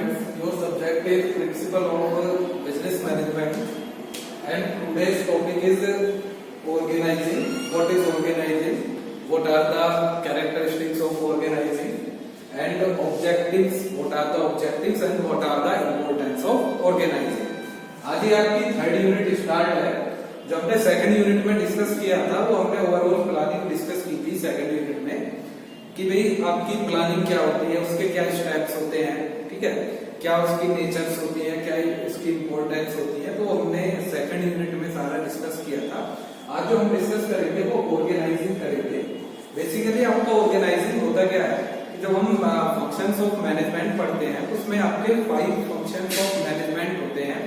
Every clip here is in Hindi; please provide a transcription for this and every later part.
students, your subject is Principle of Business Management and today's topic is organizing. What is organizing? What are the characteristics of organizing and objectives? What are the objectives and what are the importance of organizing? आज ही आपकी थर्ड यूनिट स्टार्ट है। जो हमने सेकंड यूनिट में डिस्कस किया था वो हमने ओवरऑल प्लानिंग डिस्कस की थी सेकंड यूनिट में कि भाई आपकी प्लानिंग क्या होती है, उसके क्या स्टेप्स होते हैं, ठीक है, क्या उसकी नेचर्स होती है, क्या उसकी इंपॉर्टेंस होती है, तो हमने सेकंड यूनिट में सारा डिस्कस किया था। आज जो हम डिस्कस करेंगे वो ऑर्गेनाइजिंग करेंगे। बेसिकली आपका ऑर्गेनाइजिंग होता क्या है, जब हम फंक्शंस ऑफ मैनेजमेंट पढ़ते हैं तो उसमें आपके 5 फंक्शंस ऑफ मैनेजमेंट होते हैं,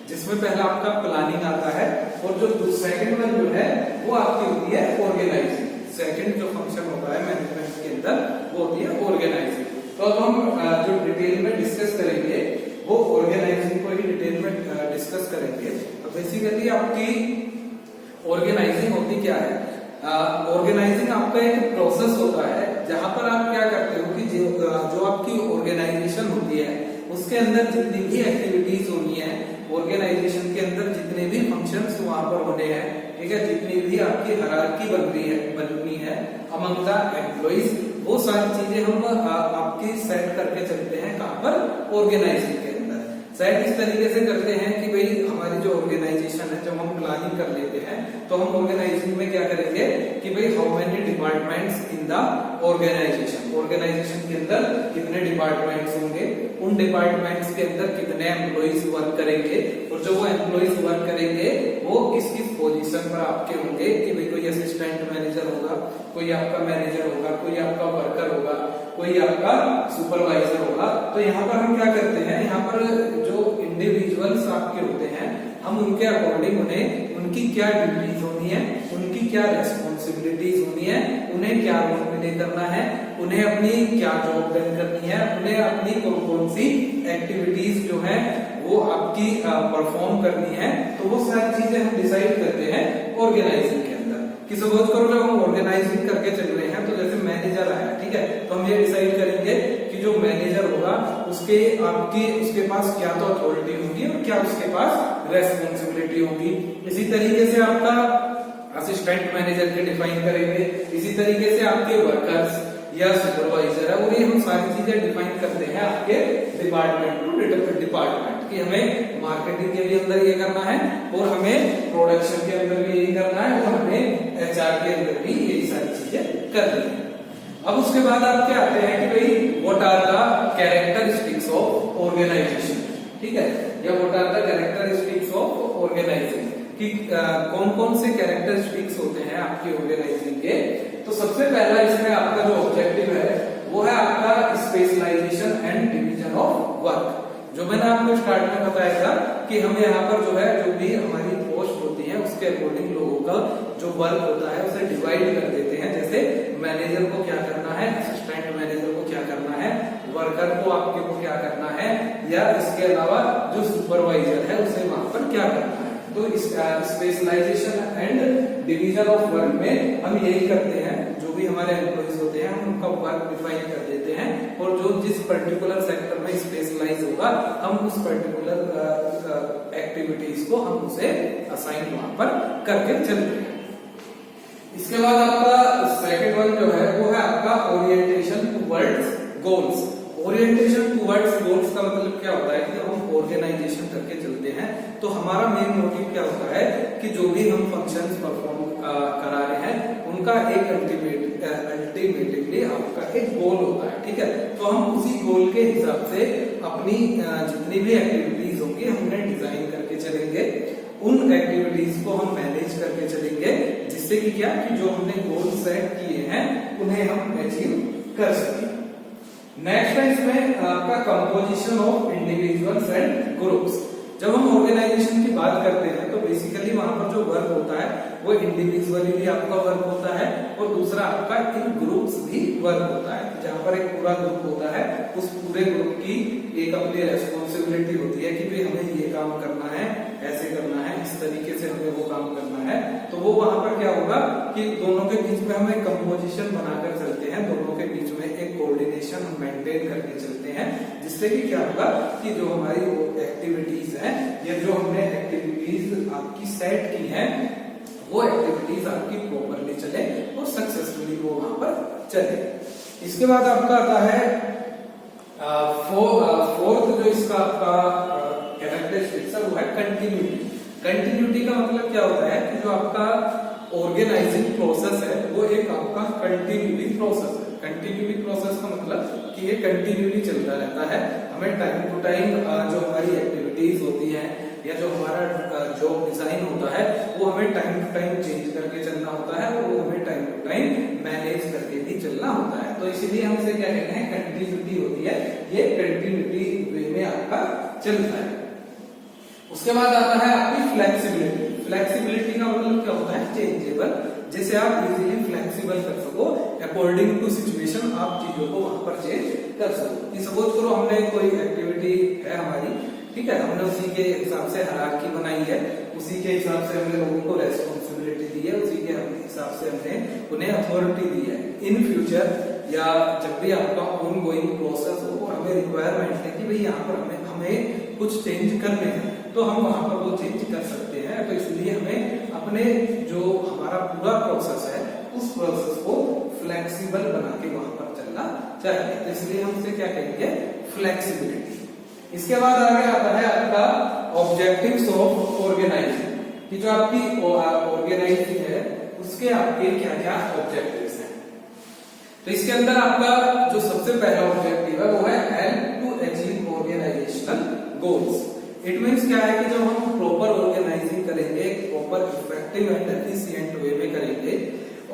जिसमें पहला आपका प्लानिंग आता है और जो सेकंड वन जो है वो आपकी होती है ऑर्गेनाइजिंग। सेकंड जो फंक्शन होता है मैनेजमेंट के अंदर वो होती है ऑर्गेनाइजिंग। तो अब हम जो डिटेल में डिस्कस करेंगे वो ऑर्गेनाइजिंग को ही डिटेल में डिस्कस करेंगे। तो बेसिकली आपकी ऑर्गेनाइजिंग होती क्या है? ऑर्गेनाइजिंग आपका एक प्रोसेस होता है जहां पर आप क्या करते हो कि जो आपकी ऑर्गेनाइजेशन होती है उसके अंदर जितनी भी एक्टिविटीज होनी है, ऑर्गेनाइजेशन के अंदर जितने भी फंक्शंस वहां पर होने हैं, ठीक है, जितनी भी आपकी हायरार्की बननी है अमंग द एम्प्लॉइज, वो सारी चीजें हम आपकी सेट करके चलते हैं। कहां पर? ऑर्गेनाइजिंग के अंदर सेट इस तरीके से करते हैं कि भाई हमारी जो ऑर्गेनाइजेशन है, जब हम प्लानिंग कर लेते हैं तो हम ऑर्गेनाइजिंग में क्या करेंगे कि भाई how many departments in the organisation के अंदर कितने डिपार्टमेंट्स होंगे, उन डिपार्टमेंट्स के अंदर कितने एम्प्लॉइज वर्क करेंगे और जो वो एम्प्लॉइज वर्क करेंगे वो किस किस पोजीशन पर आपके होंगे कि भाई कोई असिस्टेंट मैनेजर होगा, कोई आपका मैनेजर होगा, कोई आपका वर्कर होगा, कोई आपका सुपरवाइजर होगा। तो यहाँ पर हम क्या करते हैं, यहाँ पर जो इंडिविजुअल्स आपके होते हैं हम उनके अकॉर्डिंग उन्हें उनकी क्या ड्यूटीज होनी है, उनकी क्या रेस्पॉन्सिबिलिटीज होनी है, उन्हें क्या रोल प्ले करना है, उन्हें अपनी क्या जॉब डन करनी है, उन्हें अपनी कौन सी एक्टिविटीज जो है वो आपकी परफॉर्म करनी है। तो वो सारी चीजें हम डिसाइड करते हैं ऑर्गेनाइजिंग के अंदर। कि सपोज करो जब हम ऑर्गेनाइजिंग करके चल रहे हैं तो जैसे मैनेजर आया, ठीक है, तो हम ये डिसाइड करेंगे कि जो मैनेजर होगा उसके पास क्या तो अथॉरिटी होगी और क्या उसके पास रेस्पॉन्सिबिलिटी होगी। इसी तरीके से आपका असिस्टेंट मैनेजर के डिफाइन करेंगे, इसी तरीके से आपके वर्कर्स या सुपरवाइजर है, और ये हम सारी चीजें डिफाइन करते हैं आपके डिपार्टमेंट टू डिपार्टमेंट कि हमें मार्केटिंग के भी अंदर ये करना है और हमें प्रोडक्शन के अंदर भी यही करना है और हमें एचआर के अंदर भी यही सारी चीजें करनी है। अब उसके बाद आप क्या आते हैं कि भाई what are the characteristics of organisation, ठीक है, या what are the characteristics of organising, कि कौन कौन से कैरेक्टरिस्टिक्स होते हैं आपकी ऑर्गेनाइजिंग के। तो सबसे पहला इसमें आपका जो ऑब्जेक्टिव है वो है आपका specialisation and division of work. जो मैंने आपको स्टार्ट में बताया था कि हम यहाँ पर जो है जो भी हमारी पोस्ट होती है उसके अकॉर्डिंग लोगों का जो वर्क होता है उसे डिवाइड कर देते हैं। जैसे मैनेजर को क्या करना है, असिस्टेंट मैनेजर को क्या करना है, वर्कर को आपके को क्या करना है, या इसके अलावा जो सुपरवाइजर है उसे वहां पर क्या करना है। तो इस specialisation and division of work में हम यही करते हैं, जो भी हमारे एम्प्लॉइज होते हैं हम उनका वर्क डिफाइन कर देते हैं और जो जिस पर्टिकुलर सेक्टर में स्पेशलाइज होगा हम उस पर्टिकुलर एक्टिविटीज को हम उसे असाइन वहां पर करके चलते हैं। इसके बाद आपका सेकंड वन जो है वो है आपका orientation towards goals. Orientation towards goals का मतलब क्या होता है कि जब हम ऑर्गेनाइजेशन करके चलते हैं तो हमारा मेन मोटिव क्या होता है कि जो भी हम फंक्शंस परफॉर्म करा रहे हैं उनका एक अल्टीमेटली आपका एक गोल होता है, ठीक है। तो हम उसी गोल के हिसाब से अपनी जितनी भी एक्टिविटीज होंगी हम उन्हें डिजाइन करके चलेंगे, उन एक्टिविटीज को हम मैनेज करके चलेंगे, जिससे कि क्या कि जो हमने गोल सेट किए हैं उन्हें हम अचीव कर सकें। नेक्स्ट है इसमें आपका composition of individuals and groups. जब हम ऑर्गेनाइजेशन की बात करते हैं तो बेसिकली वहां पर जो वर्क होता है वो इंडिविजुअली भी आपका वर्क होता है और दूसरा आपका इन ग्रुप्स भी वर्क होता है। जहां पर एक पूरा ग्रुप होता है उस पूरे ग्रुप की एक अपनी रेस्पॉन्सिबिलिटी होती है कि भाई हमें ये काम करना है, ऐसे करना है, इस तरीके से हमें वो काम करना है, तो वो वहां पर क्या होगा कि दोनों के बीच में हम एक कंपोजिशन बनाकर चलते हैं, दोनों के बीच में एक कोऑर्डिनेशन हम मेंटेन करके चलते हैं, जिससे कि क्या होगा कि जो हमारी वो एक्टिविटीज है या जो हमने एक्टिविटीज आपकी सेट की है वो एक्टिविटीज आपकी प्रॉपरली चले और सक्सेसफुली वो वहां पर चले। इसके बाद आपका आता है फोर्थ जो इसका आपका कैरेक्टरिस्टिक्स है वो है कंटिन्यूटी। कंटिन्यूटी का मतलब क्या होता है कि जो आपका ऑर्गेनाइजिंग प्रोसेस है वो एक आपका कंटिन्यूटी प्रोसेस है। कंटिन्यूटी प्रोसेस का मतलब कि ये कंटिन्यूटी चलता रहता है, हमें टाइम टू टाइम जो हमारी एक्टिविटीज होती हैं या जो हमारा जॉब डिजाइन होता है वो हमें टाइम टू टाइम चेंज करके चलना होता है और वो हमें टाइम टू टाइम मैनेज करके भी चलना होता है। तो इसीलिए हम इसे क्या कहते हैं, कंटिन्यूटी होती है, ये कंटिन्यूटी वे में आपका चलता है। उसके बाद आता है आपकी फ्लेक्सिबिलिटी। फ्लेक्सिबिलिटी का मतलब क्या होता है, चेंजेबल, जैसे आप इजीली फ्लेक्सिबल कर सको, अकॉर्डिंग टू सिचुएशन आप चीजों को वहां पर चेंज कर सको। कि सपोज करो हमने कोई एक्टिविटी है हमारी, ठीक है, हमने उसी के हिसाब से हायरार्की बनाई है, उसी के हिसाब से हमने लोगों को रेस्पॉन्सिबिलिटी दी है, उसी के हिसाब से हमने उन्हें अथॉरिटी दी है। इन फ्यूचर या जब भी आपका ऑन गोइंग प्रोसेस हो और हमें रिक्वायरमेंट है कि भाई यहाँ पर हमें कुछ चेंज करने हैं, तो हम वहां पर वो चेंज कर सकते हैं। तो इसलिए हमें अपने जो हमारा पूरा प्रोसेस है उस प्रोसेस को फ्लेक्सिबल बना के वहां पर चलना चाहिए। तो इसलिए हम इसे क्या कहेंगे, फ्लेक्सिबिलिटी। इसके बाद आगे आता है आपका ऑब्जेक्टिव्स ऑफ ऑर्गेनाइजिंग, कि जो आपकी ऑर्गेनाइजिंग है उसके आपके क्या क्या ऑब्जेक्टिव्स हैं। तो इसके अंदर आपका जो सबसे पहला ऑब्जेक्टिव है वो है help to achieve organisational goals. It means क्या है कि जब हम प्रॉपर ऑर्गेनाइजिंग करेंगे, proper effective and efficient way में करेंगे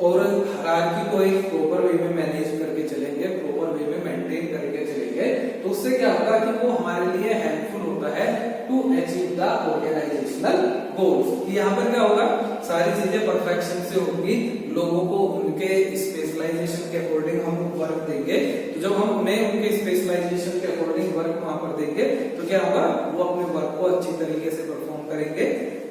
और हायरार्की को एक प्रॉपर वे में मैनेज करके चलेंगे, प्रॉपर वे में मेंटेन करके चलेंगे, तो उससे क्या होगा कि वो हमारे लिए हेल्पफुल होता है to achieve the organisational goals. यहाँ पर क्या होगा, सारी चीजें परफेक्शन से होगी, लोगों को उनके स्पेशलाइजेशन के अकॉर्डिंग हम वर्क देंगे, तो जब हम उन्हें उनके स्पेशलाइजेशन के अकॉर्डिंग वर्क वहां पर देंगे तो क्या होगा, वो अपने वर्क को अच्छी तरीके से परफॉर्म करेंगे,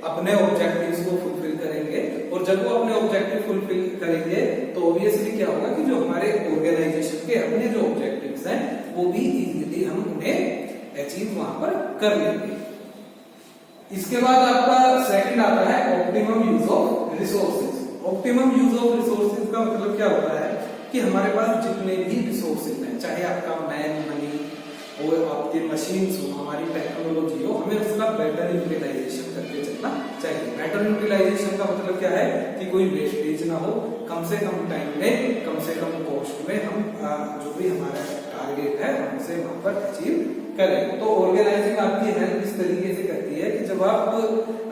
अपने ऑब्जेक्टिव्स को फुलफिल करेंगे, और जब वो अपने ऑब्जेक्टिव फुलफिल करेंगे तो ऑब्वियसली क्या होगा कि जो हमारे ऑर्गेनाइजेशन के अपने जो ऑब्जेक्टिव्स हैं वो भी इजीली हम उन्हें अचीव वहां पर कर लेंगे। इसके बाद आपका सेकंड आता है optimum use of resources. Optimum use of resources का मतलब क्या होता है कि हमारे पास जितने भी रिसोर्सेज हैं, चाहे आपका मैन मनी और आपके मशीन्स हो, हमारी टेक्नोलॉजी हो, हमें उसका बेटर यूटिलाइजेशन करके चलना चाहिए। बेटर यूटिलाइजेशन का मतलब क्या है कि कोई वेस्टेज ना हो, कम से कम टाइम में, कम से कम कॉस्ट में हम जो भी हमारा टारगेट है हमसे वहां पर अचीव करें। तो ऑर्गेनाइजिंग आपकी हेल्प इस तरीके से करती है कि जब आप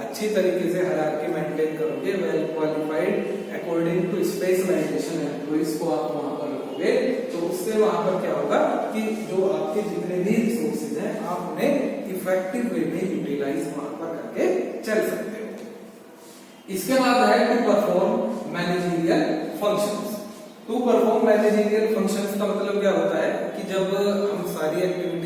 अच्छी तरीके से हायरार्की मेंटेन करोगे, well qualified according to specialisation employees को आप वहां पर रखोगे, तो उससे वहां पर क्या होगा कि जो आपके जितने भी रिसोर्सेज हैं आप उन्हें इफेक्टिव वे में यूटिलाइज वहां पर करके चल सकते हो। इसके बाद है to perform managerial functions. To perform managerial functions का मतलब क्या होता है कि जब हम सारी एक्टिविटी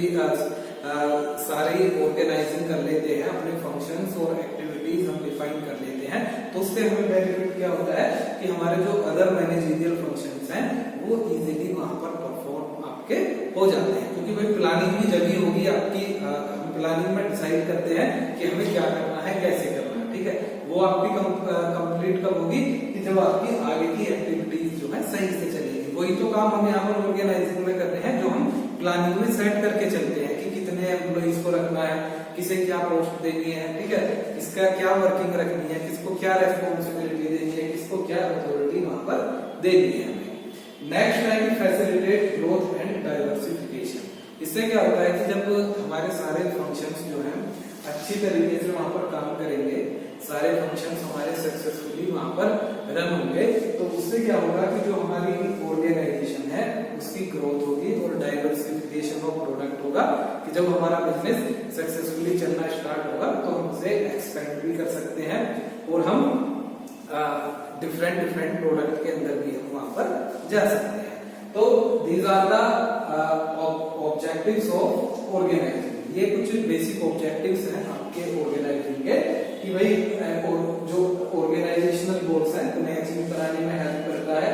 सारी ऑर्गेनाइजिंग कर लेते हैं, अपने फंक्शंस और एक्टिविटीज हम डिफाइन कर लेते हैं, तो उससे हमें बेनिफिट क्या होता है कि हमारे जो अदर मैनेजरियल फंक्शंस हैं वो इजीली वहां पर परफॉर्म आपके हो जाते हैं, क्योंकि भाई प्लानिंग भी जब होगी आपकी, हम प्लानिंग में डिसाइड करते हैं कि हमें क्या करना है, कैसे करना है, ठीक है, वो आपकी कंप्लीट कब होगी कि जब आपकी आगे की एक्टिविटीज जो है सही से चलेगी। वही तो काम हम यहाँ पर ऑर्गेनाइजिंग में करते हैं जो हम प्लानिंग में सेट करके चलते हैं कि कितने एम्प्लॉइज को रखना है, किसे क्या पोस्ट देनी है, ठीक है, किसका क्या वर्किंग रखनी है, किसको क्या रेस्पॉन्सिबिलिटी देनी है, किसको क्या अथॉरिटी वहां पर देनी है। नेक्स्ट है फैसिलिटेट ग्रोथ एंड डाइवर्सिफिकेशन। इससे क्या होता है कि जब हमारे सारे फंक्शंस जो हैं अच्छी तरीके से वहां पर काम करेंगे, सारे फंक्शंस हमारे सक्सेसफुली वहां पर रन होंगे, तो उससे क्या होगा कि जो हमारी ऑर्गेनाइजेशन है उसकी ग्रोथ होगी और डाइवर्सिफिकेशन ऑफ प्रोडक्ट होगा, कि जब हमारा बिजनेस सक्सेसफुली चलना स्टार्ट होगा तो हम उसे एक्सपेंड भी कर सकते हैं और हम डिफरेंट डिफरेंट प्रोडक्ट के अंदर भी हम वहां पर जा सकते हैं। तो these are the objectives of organising. ये कुछ बेसिक ऑब्जेक्टिव्स हैं आपके ऑर्गेनाइजिंग के कि भाई जो ऑर्गेनाइजेशनल गोल्स हैं उन्हें अचीव कराने में हेल्प करता है,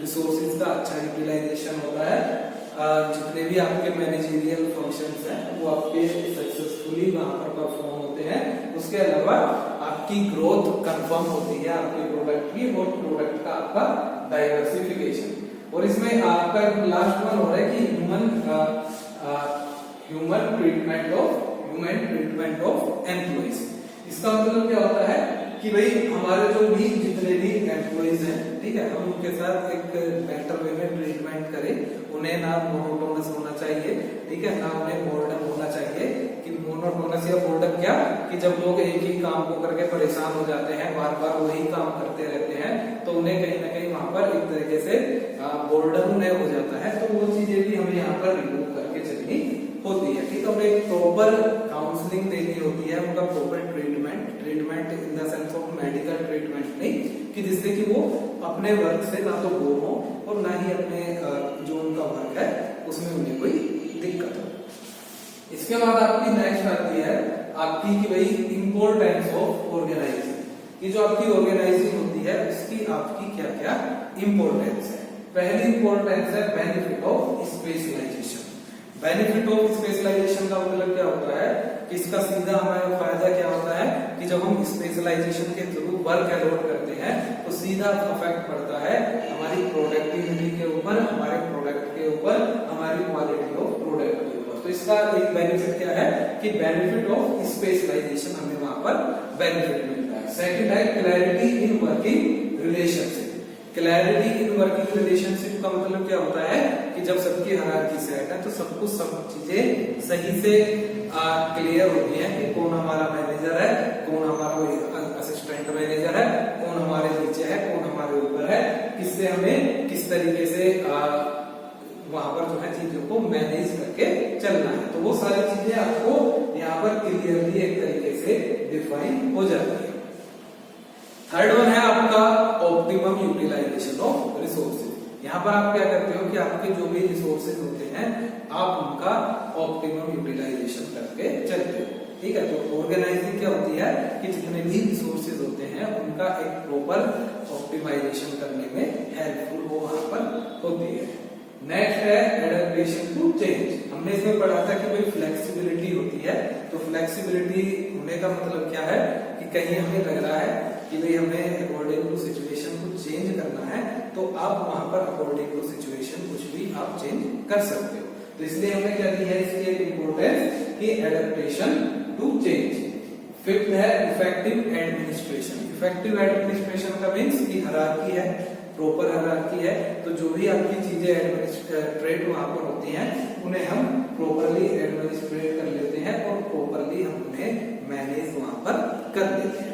रिसोर्सेज का अच्छा यूटिलाइजेशन होता है, जितने भी आपके मैनेजरियल फंक्शंस हैं वो आपके सक्सेसफुली वहां पर परफॉर्म होते हैं। उसके अलावा आपकी ग्रोथ कंफर्म होती है आपके प्रोडक्ट की और प्रोडक्ट का आपका डाइवर्सिफिकेशन। और इसमें आपका लास्ट वन हो रहा है कि ह्यूमन ट्रीटमेंट ऑफ एम्प्लॉइज। इसका मतलब क्या होता है कि भाई हमारे जो भी जितने भी एम्प्लॉइज हैं, ठीक है, हम उनके साथ एक बेटर वे में ट्रीटमेंट करें। उन्हें ना मोनोटोनस होना चाहिए, ठीक है, ना उन्हें बोर्डम होना चाहिए। कि मोनोटोनस या बोर्डम क्या कि जब लोग एक ही काम को करके परेशान हो जाते हैं, बार बार वही काम करते रहते हैं, तो उन्हें कहीं ना कहीं वहां पर एक तरीके से बोर्डम उन्हें हो जाता है। तो वो चीजें भी हमें यहाँ पर रिमूव करके चलनी होती है। ठीक है, एक प्रॉपर काउंसलिंग देनी होती है, उनका proper treatment in the sense of medical treatment नहीं, कि जिससे कि वो अपने वर्क से ना तो बोर हो और ना ही अपने जो उनका वर्क है उसमें उन्हें कोई दिक्कत हो। इसके बाद आपकी नेक्स्ट आती है आपकी कि भाई इंपॉर्टेंस ऑफ ऑर्गेनाइजिंग, कि जो आपकी ऑर्गेनाइजिंग होती है उसकी आपकी क्या क्या इंपॉर्टेंस है। पहली इंपॉर्टेंस है benefit of specialisation. Benefit of specialisation का मतलब क्या होता है कि इसका सीधा हमारा फायदा क्या होता है कि जब हम स्पेशलाइजेशन के थ्रू वर्क अलॉट करते हैं तो सीधा इफेक्ट पड़ता है हमारी प्रोडक्टिविटी के ऊपर, हमारे प्रोडक्ट के ऊपर, हमारी क्वालिटी ऑफ प्रोडक्ट के ऊपर। तो इसका एक बेनिफिट क्या है कि बेनिफिट ऑफ स्पेशलाइजेशन हमें वहां पर बेनिफिट मिलता है। सेकंड है clarity in working relationship. Clarity in working relationship का मतलब क्या होता है कि जब सबकी हायरार्की सेट है तो सबको सब चीजें सही से क्लियर होती है कि कौन हमारा मैनेजर है, कौन हमारा असिस्टेंट मैनेजर है, कौन हमारे नीचे है, कौन हमारे ऊपर है, किससे हमें किस तरीके से वहां पर जो है चीजों को मैनेज करके चलना है। तो वो सारी चीजें आपको यहाँ पर क्लियरली एक तरीके से डिफाइन हो जाती है। थर्ड वन है आपका ऑप्टिमम यूटिलाइजेशन ऑफ रिसोर्सेज। यहाँ पर आप क्या करते हो कि आपके जो भी रिसोर्सेज होते हैं आप उनका ऑप्टिमम यूटिलाइजेशन करके चलते हो। ठीक है, तो ऑर्गेनाइजिंग क्या होती है कि जितने भी रिसोर्सेज होते हैं उनका एक प्रॉपर ऑप्टिमाइजेशन करने में हेल्पफुल वो वहां पर होती है। नेक्स्ट है एडेप्टेशन टू चेंज। हमने इसमें पढ़ा था कि भाई फ्लेक्सिबिलिटी होती है, तो फ्लेक्सिबिलिटी होने का मतलब क्या है कि कहीं हमें लग रहा है कि भाई हमें अकॉर्डिंग टू सिचुएशन को चेंज करना है, तो आप वहां पर अकॉर्डिंग टू सिचुएशन कुछ भी आप चेंज कर सकते हो। तो इसलिए हमने क्या दी है इसकी एक इंपॉर्टेंस कि एडेप्टेशन टू चेंज। फिफ्थ है इफेक्टिव एडमिनिस्ट्रेशन। इफेक्टिव एडमिनिस्ट्रेशन का मीन्स की हायरार्की है, प्रॉपर हायरार्की है, तो जो भी आपकी चीजें एडमिनिस्ट्रेट वहां पर होती हैं उन्हें हम प्रॉपरली एडमिनिस्ट्रेट कर लेते हैं और प्रॉपरली हम उन्हें मैनेज वहां पर कर देते हैं।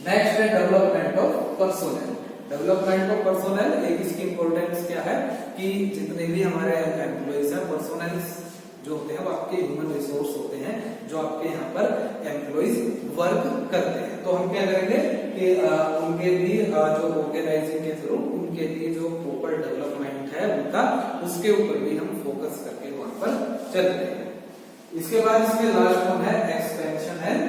नेक्स्ट है development of personnel. Development of personnel एक इसकी इंपॉर्टेंस क्या है कि जितने भी हमारे एम्प्लॉइज हैं, पर्सोनल जो होते हैं वो आपके ह्यूमन रिसोर्स होते हैं जो आपके यहाँ पर एम्प्लॉइज वर्क करते हैं। तो हम क्या करेंगे कि उनके भी जो ऑर्गेनाइजिंग के थ्रू उनके लिए जो प्रॉपर डेवलपमेंट है उनका, उसके ऊपर भी हम फोकस करके वहां पर चल रहे हैं। इसके बाद इसके लास्ट वन है expansion and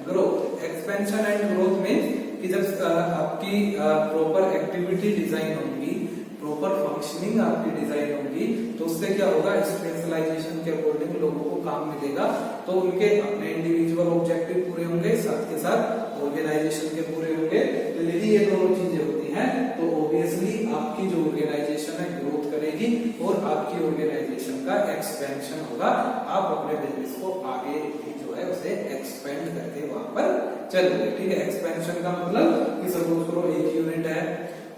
growth. Expansion and growth means कि जब आपकी प्रॉपर एक्टिविटी डिजाइन होगी, प्रॉपर फंक्शनिंग आपकी डिजाइन होगी, तो उससे क्या होगा स्पेशलाइजेशन के अकॉर्डिंग लोगों को काम मिलेगा, तो उनके अपने इंडिविजुअल ऑब्जेक्टिव पूरे होंगे, साथ के साथ ऑर्गेनाइजेशन के पूरे होंगे। तो यदि ये दोनों चीजें होती हैं तो ऑब्वियसली आपकी जो ऑर्गेनाइजेशन है ग्रोथ करेगी और आपकी ऑर्गेनाइजेशन का एक्सपेंशन होगा। आप अपने बिजनेस को आगे जो है उसे एक्सपेंड करके वहां पर चलोगे। ठीक है, एक्सपेंशन का मतलब कि सपोज करो एक यूनिट है,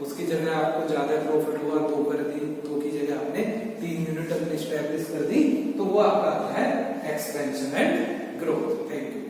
उसकी जगह आपको ज्यादा प्रॉफिट हुआ, 2 कर दी, 2 की जगह आपने 3 यूनिट अपने स्टैब्लिश कर दी, तो वो आपका है expansion and growth. Thank you.